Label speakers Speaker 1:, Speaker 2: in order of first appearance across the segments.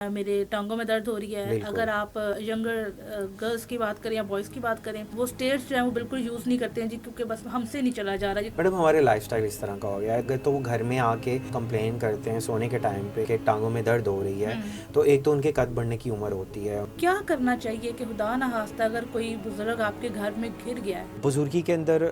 Speaker 1: मेरे टांगों में दर्द हो रही है।
Speaker 2: बिल्कुल।
Speaker 1: अगर आप यंगर गर्ल्स की बात करें या बॉयज़ की बात करें, वो स्टेयर्स जो हैं वो बिल्कुल यूज़ नहीं करते हैं जी, क्योंकि बस हमसे नहीं चला जा रहा जी।
Speaker 2: मैडम हमारे लाइफस्टाइल इस तरह का हो गया है। अगर तो वो घर में आके कंप्लेन करते हैं सोने के टाइम पे कि टांगों में दर्द हो रही है, तो एक तो उनके कद बढ़ने की उम्र होती है।
Speaker 1: क्या करना चाहिए कि खुदा ना खास्ता अगर कोई बुजुर्ग आपके घर में गिर गया है?
Speaker 2: बुजुर्गी के अंदर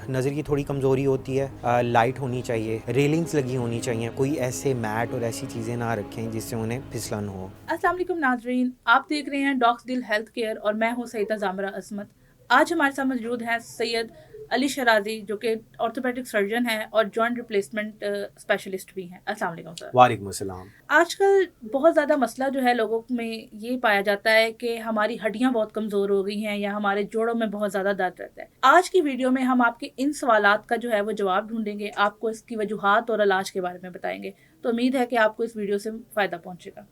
Speaker 2: नज़र की थोड़ी कमज़ोरी होती है। लाइट होनी चाहिए, रेलिंग्स लगी होनी चाहिए, कोई ऐसे मैट और ऐसी चीज़ें ना रखें जिससे उन्हें फिसलन हो।
Speaker 1: अस्सलाम वालेकुम नाजरीन, आप देख रहे हैं डॉक्स दिल हेल्थ केयर और मैं हूं सईदा जामरा असमत। आज हमारे साथ मौजूद हैं सैयद अली शराजी, जो कि ऑर्थोपेडिक सर्जन हैं और जॉइंट रिप्लेसमेंट स्पेशलिस्ट भी हैं। अस्सलाम वालेकुम सर।
Speaker 2: वालेकुम अस्सलाम।
Speaker 1: आजकल बहुत ज़्यादा मसला जो है लोगों में ये पाया जाता है कि हमारी हड्डियां बहुत कमज़ोर हो गई हैं या हमारे जोड़ों में बहुत ज़्यादा दर्द रहता है। आज की वीडियो में हम आपके इन सवालात का जो है वो जवाब ढूंढेंगे, आपको इसकी वजूहात और इलाज के बारे में बताएंगे। तो उम्मीद है कि आपको इस वीडियो से फ़ायदा पहुंचेगा।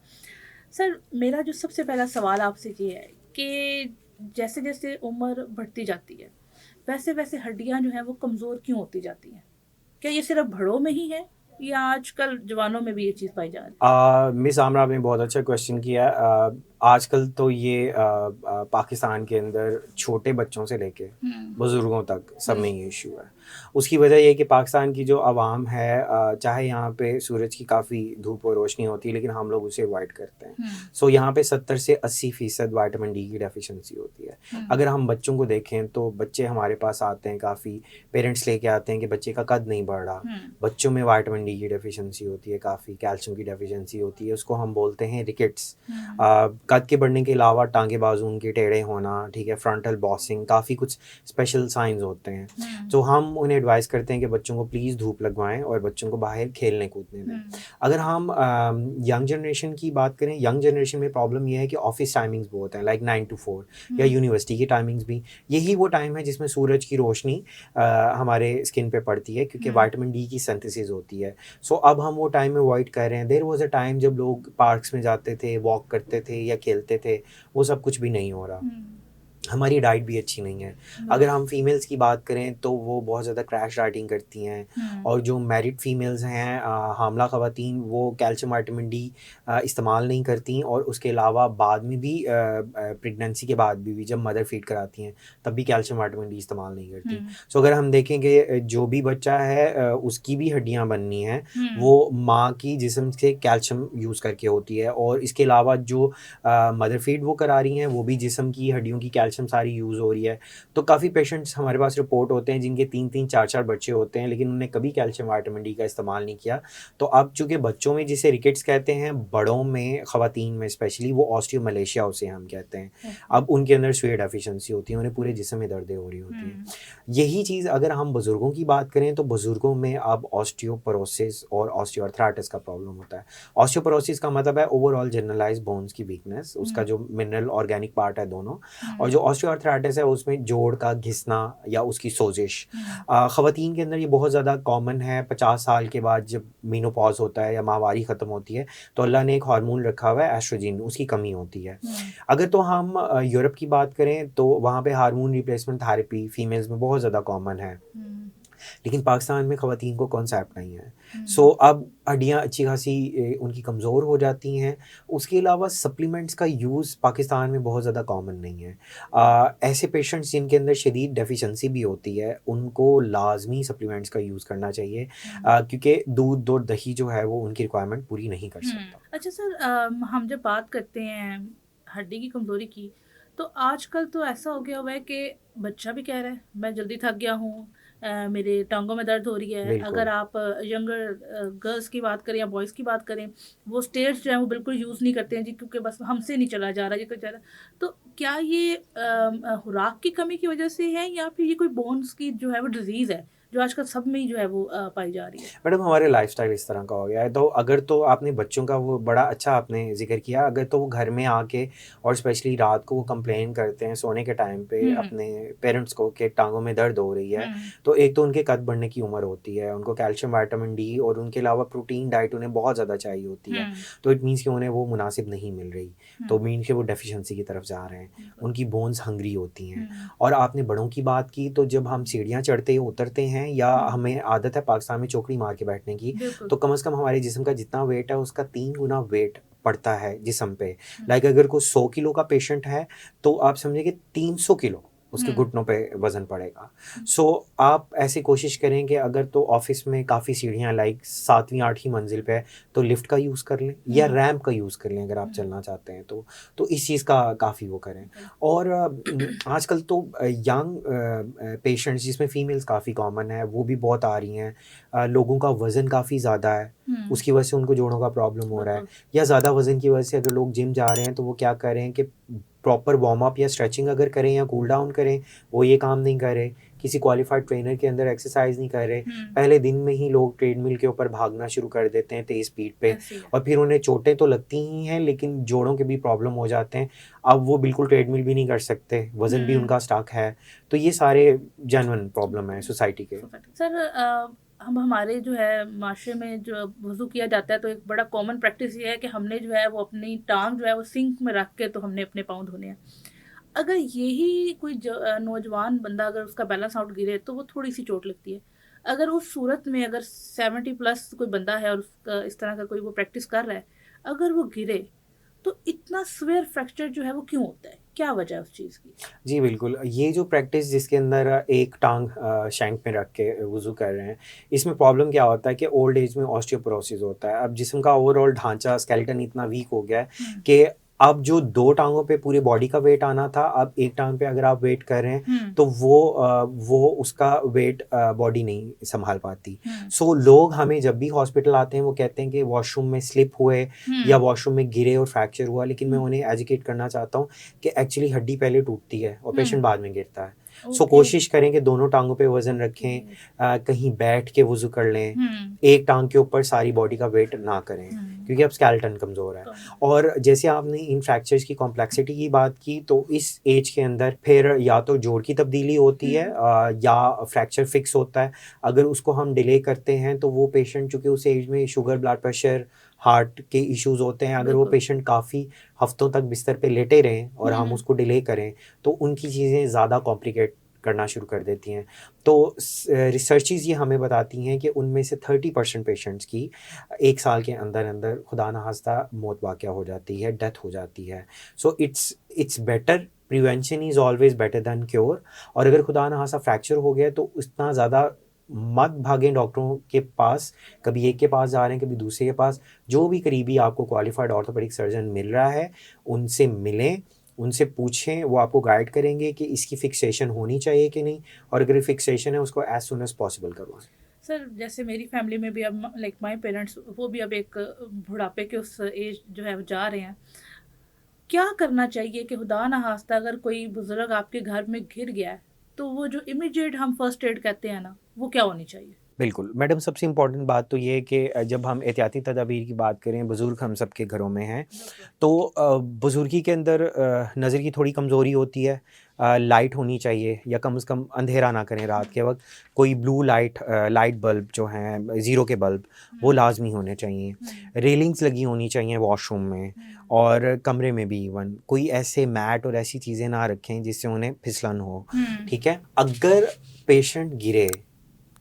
Speaker 1: सर, मेरा जो सबसे पहला सवाल आपसे ये है कि जैसे जैसे उम्र बढ़ती जाती है, वैसे वैसे हड्डियां जो हैं वो कमज़ोर क्यों होती जाती हैं? क्या ये सिर्फ बड़ों में ही है या आजकल जवानों में भी ये चीज़ पाई जा रही
Speaker 2: मिस आमरा आपने बहुत अच्छा क्वेश्चन किया है। आजकल तो ये पाकिस्तान के अंदर छोटे बच्चों से लेके
Speaker 1: है?
Speaker 2: बुज़ुर्गों तक सब में ये इशू है। उसकी वजह ये है कि पाकिस्तान की जो आवाम है, चाहे यहाँ पे सूरज की काफ़ी धूप और रोशनी होती है लेकिन हम लोग उसे अवॉइड करते हैं। सो यहाँ पे 70 से 80% विटामिन डी की डेफिशिएंसी होती है। अगर हम बच्चों को देखें तो बच्चे हमारे पास आते हैं, काफ़ी पेरेंट्स लेके आते हैं कि बच्चे का कद नहीं बढ़ रहा। बच्चों में विटामिन डी की डेफिशिएंसी होती है, काफ़ी कैल्शियम की डेफिशिएंसी होती है, उसको हम बोलते हैं रिकेट्स। कद के बढ़ने के अलावा टांगे बाजू उनके टेढ़े होना, ठीक है, फ्रंटल बॉसिंग, काफ़ी कुछ स्पेशल साइंस होते हैं। तो हम उन्हें एडवाइस करते हैं कि बच्चों को प्लीज़ धूप लगवाएं और बच्चों को बाहर खेलने कूदने दें। अगर हम यंग जनरेशन की बात करें, यंग जनरेशन में प्रॉब्लम यह है कि ऑफिस टाइमिंग्स बहुत हैं, लाइक 9 to 4 या यूनिवर्सिटी की टाइमिंग्स भी। यही वो टाइम है जिसमें सूरज की रोशनी हमारे स्किन पे पड़ती है, क्योंकि विटामिन डी की सिंथेसिस होती है। सो अब हम वो टाइम अवॉइड कर रहे हैं। देयर वाज अ टाइम जब लोग पार्क्स में जाते थे, वॉक करते थे या खेलते थे, वो सब कुछ भी नहीं हो रहा। हमारी डाइट भी अच्छी नहीं है। अगर हम फीमेल्स की बात करें तो वो बहुत ज़्यादा क्रैश डाइटिंग करती हैं, और जो मैरिड फीमेल्स हैं, हामला ख़वातीन, वो कैल्शियम विटामिन डी इस्तेमाल नहीं करती, और उसके अलावा बाद में भी प्रेगनेंसी के बाद भी जब मदर फीड कराती हैं तब भी कैल्शियम विटामिन डी इस्तेमाल नहीं करती। सो अगर हम देखेंगे जो भी बच्चा है उसकी भी हड्डियाँ बननी हैं, वो माँ की जिस्म से कैल्शियम यूज़ करके होती है, और इसके अलावा जो मदर फीड वो करा रही हैं वो भी जिस्म की हड्डियों की कैल्शियम सारी यूज़ हो रही है। तो काफ़ी पेशेंट्स हमारे पास रिपोर्ट होते हैं जिनके 3-3 4-4 बच्चे होते हैं लेकिन उन्होंने कभी कैल्शियम विटामिन डी का इस्तेमाल नहीं किया। तो अब चूँकि बच्चों में जिसे रिकेट्स कहते हैं, बड़ों में, ख़वातीन में स्पेशली, वो ऑस्टियोमलेशिया उसे हम कहते हैं। अब उनके अंदर स्वे डेफिशिएंसी होती है, उन्हें पूरे जिस्म में दर्दें हो रही होती हैं। यही चीज़ अगर हम बुज़ुर्गों की बात करें तो बुज़ुर्गों में अब ऑस्टियोपोरोसिस और ऑस्टियोआर्थराइटिस का प्रॉब्लम होता है। ऑस्टियोपोरोसिस का मतलब है ओवरऑल जनरलाइज्ड बोन्स की वीकनेस, उसका जो मिनरल ऑर्गेनिक पार्ट है दोनों, और जो ऑस्टियोआर्थराइटिस है उसमें जोड़ का घिसना या उसकी सोजिश। ख़वातीन के अंदर ये बहुत ज़्यादा कॉमन है। 50 साल के बाद जब मेनोपॉज होता है या माहवारी ख़त्म होती है तो अल्लाह ने एक हार्मोन रखा हुआ है एस्ट्रोजन, उसकी कमी होती है। अगर तो हम यूरोप की बात करें तो वहाँ पे हार्मोन रिप्लेसमेंट थेरेपी फीमेल्स में बहुत ज़्यादा कॉमन है, लेकिन पाकिस्तान में ख़वातीन को कॉन्सेप्ट नहीं है। सो अब हड्डियाँ अच्छी खासी उनकी कमज़ोर हो जाती हैं। उसके अलावा सप्लीमेंट्स का यूज़ पाकिस्तान में बहुत ज़्यादा कॉमन नहीं है। ऐसे पेशेंट्स जिनके अंदर शदीद डेफिशिएंसी भी होती है उनको लाजमी सप्लीमेंट्स का यूज़ करना चाहिए, क्योंकि दूध और दही जो है वो उनकी रिक्वायरमेंट पूरी नहीं कर सकता।
Speaker 1: अच्छा सर, हम जब बात करते हैं हड्डी की कमज़ोरी की, तो आजकल तो ऐसा हो गया हुआ है कि बच्चा भी कह रहा है मैं जल्दी थक गया हूँ, मेरे टांगों में दर्द हो रही है। अगर
Speaker 2: बिल्कुल।
Speaker 1: आप यंगर गर्ल्स की बात करें या बॉयज़ की बात करें, वो स्टेयर्स जो हैं वो बिल्कुल यूज़ नहीं करते हैं जी, क्योंकि बस हमसे नहीं चला जा रहा जी, तो तो क्या ये खुराक की कमी की वजह से है या फिर ये कोई बोन्स की जो है वो डिजीज़ है जो आजकल सब में ही जो है वो पाई जा रही है?
Speaker 2: मैडम हमारे लाइफस्टाइल इस तरह का हो गया है। तो अगर तो आपने बच्चों का, वो बड़ा अच्छा आपने ज़िक्र किया, अगर तो वो घर में आके और स्पेशली रात को वो कंप्लेन करते हैं सोने के टाइम पे अपने पेरेंट्स को कि टांगों में दर्द हो रही है, तो एक तो उनके कद बढ़ने की उम्र होती है, उनको कैल्शियम विटामिन डी और उनके अलावा प्रोटीन डाइट उन्हें बहुत ज़्यादा चाहिए होती है। तो इट मीन्स कि उन्हें वो मुनासिब नहीं मिल रही, तो मीन्स कि वो डेफिशिएंसी की तरफ जा रहे हैं, उनकी बोन्स हंग्री होती हैं। और आपने बड़ों की बात की, तो जब हम सीढ़ियाँ चढ़ते उतरते हैं या हमें आदत है पाकिस्तान में चौकड़ी मार के बैठने की,
Speaker 1: बिल्कुल।
Speaker 2: तो कम से कम हमारे जिस्म का जितना वेट है उसका 3 गुना वेट पड़ता है जिस्म पे, लाइक अगर कोई 100 किलो का पेशेंट है तो आप समझे कि 300 किलो उसके घुटनों पे वजन पड़ेगा। सो आप ऐसी कोशिश करें कि अगर तो ऑफिस में काफ़ी सीढ़ियाँ लाइक 7वीं 8वीं मंजिल पे है तो लिफ्ट का यूज़ कर लें या रैंप का यूज़ कर लें अगर आप चलना चाहते हैं तो इस चीज़ का काफ़ी वो करें। और आजकल तो यंग पेशेंट्स जिसमें फीमेल्स काफ़ी कॉमन है वो भी बहुत आ रही हैं। लोगों का वज़न काफ़ी ज़्यादा है, उसकी वजह से उनको जोड़ों का प्रॉब्लम हो रहा है, या ज़्यादा वज़न की वजह से अगर लोग जिम जा रहे हैं तो वो क्या कर रहे हैं कि प्रॉपर वार्म अप या स्ट्रेचिंग अगर करें या कूल डाउन करें, वो ये काम नहीं कर रहे, किसी क्वालिफाइड ट्रेनर के अंदर एक्सरसाइज नहीं कर रहे, पहले दिन में ही लोग ट्रेडमिल के ऊपर भागना शुरू कर देते हैं तेज़ स्पीड पे, और फिर उन्हें चोटें तो लगती ही हैं लेकिन जोड़ों के भी प्रॉब्लम हो जाते हैं। अब वो बिल्कुल ट्रेडमिल भी नहीं कर सकते, वज़न भी उनका स्टक है, तो ये सारे जेन्युइन प्रॉब्लम है सोसाइटी के।
Speaker 1: सर हम हमारे जो है माशरे में जो वज़ू किया जाता है तो एक बड़ा कॉमन प्रैक्टिस ये है कि हमने जो है वो अपनी टांग जो है वो सिंक में रख के तो हमने अपने पाँव धोने हैं। अगर यही कोई नौजवान बंदा अगर उसका बैलेंस आउट गिरे तो वो थोड़ी सी चोट लगती है। अगर उस सूरत में अगर 70 प्लस कोई बंदा है और उसका इस तरह का कोई वो प्रैक्टिस कर रहा है, अगर वो गिरे तो इतना स्वेयर फ्रैक्चर जो है वो क्यों होता है? क्या वजह है उस चीज़ की?
Speaker 2: जी बिल्कुल, ये जो प्रैक्टिस जिसके अंदर एक टांग शैंक में रख के वज़ू कर रहे हैं, इसमें प्रॉब्लम क्या होता है कि ओल्ड एज में ऑस्टियोपोरोसिस होता है। अब जिस्म का ओवरऑल ढांचा स्केलेटन इतना वीक हो गया है कि अब जो 2 टाँगों पे पूरी बॉडी का वेट आना था, अब एक टाँग पे अगर आप वेट कर रहे हैं तो वो उसका वेट बॉडी नहीं सँभाल पाती। सो लोग हमें जब भी हॉस्पिटल आते हैं वो कहते हैं कि वॉशरूम में स्लिप हुए या वॉशरूम में गिरे और फ्रैक्चर हुआ, लेकिन मैं उन्हें एजुकेट करना चाहता हूँ कि एक्चुअली हड्डी पहले टूटती है और पेशेंट बाद में गिरता है। सो कोशिश करें कि दोनों टाँगों पे वज़न रखें, कहीं बैठ के वज़ू कर लें, एक टाँग के ऊपर सारी बॉडी का वेट ना करें क्योंकि अब स्केलेटन कमज़ोर है। और जैसे आपने इन फ्रैक्चर्स की कॉम्प्लेक्सिटी की बात की, तो इस एज के अंदर फिर या तो जोड़ की तब्दीली होती है या फ्रैक्चर फिक्स होता है। अगर उसको हम डिले करते हैं तो वो पेशेंट चूँकि उस एज में शुगर, ब्लड प्रेशर, हार्ट के इश्यूज़ होते हैं, अगर वो पेशेंट काफ़ी हफ्तों तक बिस्तर पे लेटे रहें और हम उसको डिले करें तो उनकी चीज़ें ज़्यादा कॉम्प्लिकेट करना शुरू कर देती हैं। तो रिसर्चेज़ ये हमें बताती हैं कि उनमें से 30% पेशेंट्स की 1 साल के अंदर खुदा ना खास्ता मौत वाक़या हो जाती है, डेथ हो जाती है। So it's better, prevention is always better than cure. और अगर खुदा ना खास्ता फ्रैक्चर हो गया तो इतना ज़्यादा मत भागें डॉक्टरों के पास, कभी एक के पास जा रहे हैं, कभी दूसरे के पास। जो भी करीबी आपको क्वालिफाइड ऑर्थोपेडिक सर्जन मिल रहा है, उनसे मिलें, उनसे पूछें, वो आपको गाइड करेंगे कि इसकी फिक्सेशन होनी चाहिए कि नहीं, और अगर फिक्सेशन है उसको एज सुन एज पॉसिबल करवाएं।
Speaker 1: सर जैसे मेरी फैमिली में भी अब लाइक माय पेरेंट्स वो भी अब एक बुढ़ापे के उस एज जो है वो जा रहे हैं। क्या करना चाहिए कि खुदा ना खास्ता अगर कोई बुजुर्ग आपके घर में गिर गया है तो वो जो इमीडिएट हम फर्स्ट एड कहते हैं ना, वो क्या होनी चाहिए?
Speaker 2: बिल्कुल मैडम, सबसे इम्पॉर्टेंट बात तो ये है कि जब हम एहतियाती तदाबीर की बात करें, बुज़ुर्ग हम सब के घरों में हैं, तो बुज़ुर्गी के अंदर नज़र की थोड़ी कमज़ोरी होती है। लाइट होनी चाहिए या कम से कम अंधेरा ना करें रात के वक्त। कोई ब्लू लाइट बल्ब जो हैं, ज़ीरो के बल्ब, वो लाजमी होने चाहिए। रेलिंग्स लगी होनी चाहिए वॉशरूम में और कमरे में भी। इवन कोई ऐसे मैट और ऐसी चीज़ें ना रखें जिससे उन्हें फिसलन हो। ठीक है, अगर पेशेंट गिरे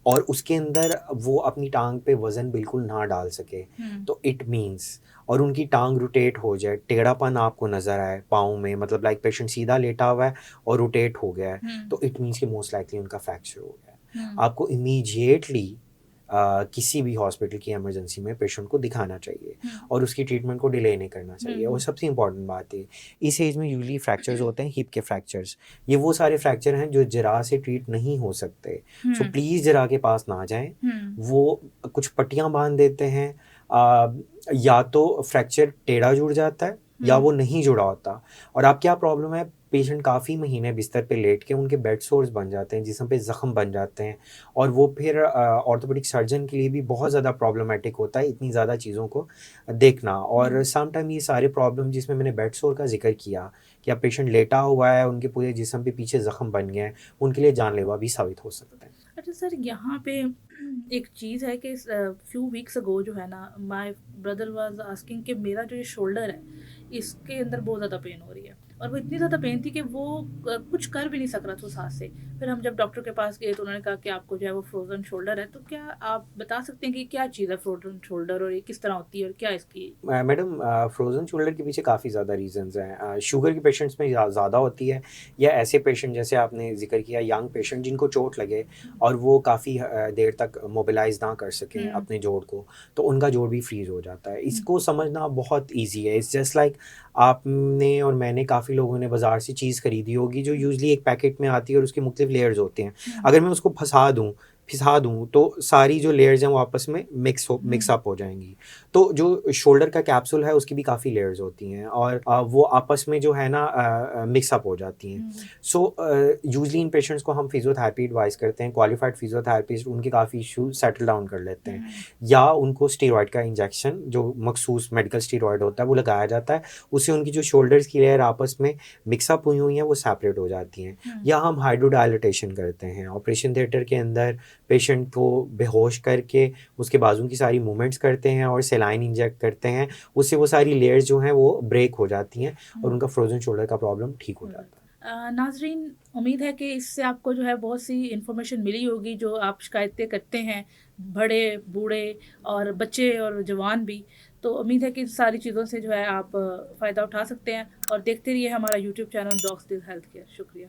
Speaker 2: और उसके अंदर वो अपनी टांग पे वज़न बिल्कुल ना डाल सके, तो इट मीन्स, और उनकी टांग रोटेट हो जाए, टेढ़ापन आपको नज़र आए पाँव में, मतलब लाइक पेशेंट सीधा लेटा हुआ है और रोटेट हो गया है, तो इट मीन्स कि मोस्ट लाइकली उनका फ्रैक्चर हो गया है। आपको इमीडिएटली किसी भी हॉस्पिटल की इमरजेंसी में पेशेंट को दिखाना चाहिए और उसकी ट्रीटमेंट को डिले नहीं करना चाहिए। और सबसे इंपॉर्टेंट बात है, इस एज में यूजली फ्रैक्चर्स होते हैं हिप के फ्रैक्चर्स। ये वो सारे फ्रैक्चर हैं जो जरा से ट्रीट नहीं हो सकते। सो प्लीज़ जरा के पास ना जाएं। वो कुछ पट्टियाँ बांध देते हैं, या तो फ्रैक्चर टेढ़ा जुड़ जाता है या वो नहीं जुड़ा होता। और अब क्या प्रॉब्लम है, पेशेंट काफ़ी महीने बिस्तर पे लेट के उनके बेड सोर्स बन जाते हैं, जिसम पे ज़ख्म बन जाते हैं, और वो फिर ऑर्थोपेडिक सर्जन के लिए भी बहुत ज़्यादा प्रॉब्लमेटिक होता है इतनी ज़्यादा चीज़ों को देखना। और सम टाइम ये सारे प्रॉब्लम जिसमें मैंने बेड सोर का जिक्र किया कि अब पेशेंट लेटा हुआ है, उनके पूरे जिसम पे पीछे ज़ख्म बन गए हैं, उनके लिए जानलेवा भी साबित हो सकता है।
Speaker 1: अच्छा सर, यहाँ पे एक चीज़ है कि फ्यू वीक्स अगो जो है ना, ब्रदर वाज आस्किंग कि मेरा जो ये शोल्डर है इसके अंदर बहुत ज़्यादा पेन हो रही है, और वो इतनी ज़्यादा पेन थी कि वो कुछ कर भी नहीं सक रहा था उस हाथ से। फिर हम जब डॉक्टर के पास गए तो उन्होंने कहा कि आपको जो है वो फ्रोज़न शोल्डर है। तो क्या आप बता सकते हैं कि क्या चीज़ है फ्रोज़न शोल्डर, और ये किस तरह होती है और क्या इसकी?
Speaker 2: मैडम, फ्रोज़न शोल्डर के पीछे काफ़ी ज़्यादा रीज़न्स हैं। शुगर के पेशेंट्स में ज़्यादा होती है, या ऐसे पेशेंट जैसे आपने ज़िक्र किया यंग पेशेंट जिनको चोट लगे और वो काफ़ी देर तक मोबिलाइज़ ना कर सकें
Speaker 1: हम्म।
Speaker 2: अपने जोड़ को, तो उनका जोड़ भी फ्रीज़ हो जाता है।
Speaker 1: हम्म।
Speaker 2: इसको समझना बहुत ईज़ी है। इट्स जस्ट लाइक आपने और मैंने, काफ़ी लोगों ने बाज़ार से चीज़ खरीदी होगी जो यूजुअली एक पैकेट में आती है और उसके मुख्तलिफ लेयर्स होते हैं। अगर मैं उसको फिसा दूँ तो सारी जो लेयर्स हैं वो आपस में मिक्स अप हो जाएँगी। तो जो शोल्डर का कैप्सूल है उसकी भी काफ़ी लेयर्स होती हैं और वो आपस में जो है ना मिक्स अप हो जाती हैं। सो यूजुअली इन पेशेंट्स को हम फिजियोथेरेपी एडवाइस करते हैं। क्वालिफाइड फिजियोथेरेपिस्ट उनके काफ़ी इश्यूज सेटल डाउन कर लेते हैं, या उनको स्टेरॉयड का इंजेक्शन जो मखसूस मेडिकल स्टेरॉयड होता है वो लगाया जाता है। उससे उनकी जो शोल्डर्स की लेयर आपस में मिक्सअप हुई हुई हैं वो सेपरेट हो जाती हैं। या हम हाइड्रोडायलिटेशन करते हैं ऑपरेशन थिएटर के अंदर, पेशेंट को बेहोश करके उसके बाजू की सारी मूवमेंट्स करते हैं और सेलाइन इंजेक्ट करते हैं। उससे वो सारी लेयर्स जो हैं वो ब्रेक हो जाती हैं और उनका फ्रोजन शोल्डर का प्रॉब्लम ठीक हो जाता है।
Speaker 1: नाजरीन, उम्मीद है कि इससे आपको जो है बहुत सी इन्फॉर्मेशन मिली होगी जो आप शिकायतें करते हैं, बड़े बूढ़े और बच्चे और जवान भी। तो उम्मीद है कि इन सारी चीज़ों से जो है आप फ़ायदा उठा सकते हैं, और देखते रहिए हमारा यूट्यूब चैनल डॉग्स दिल हेल्थ केयर। शुक्रिया।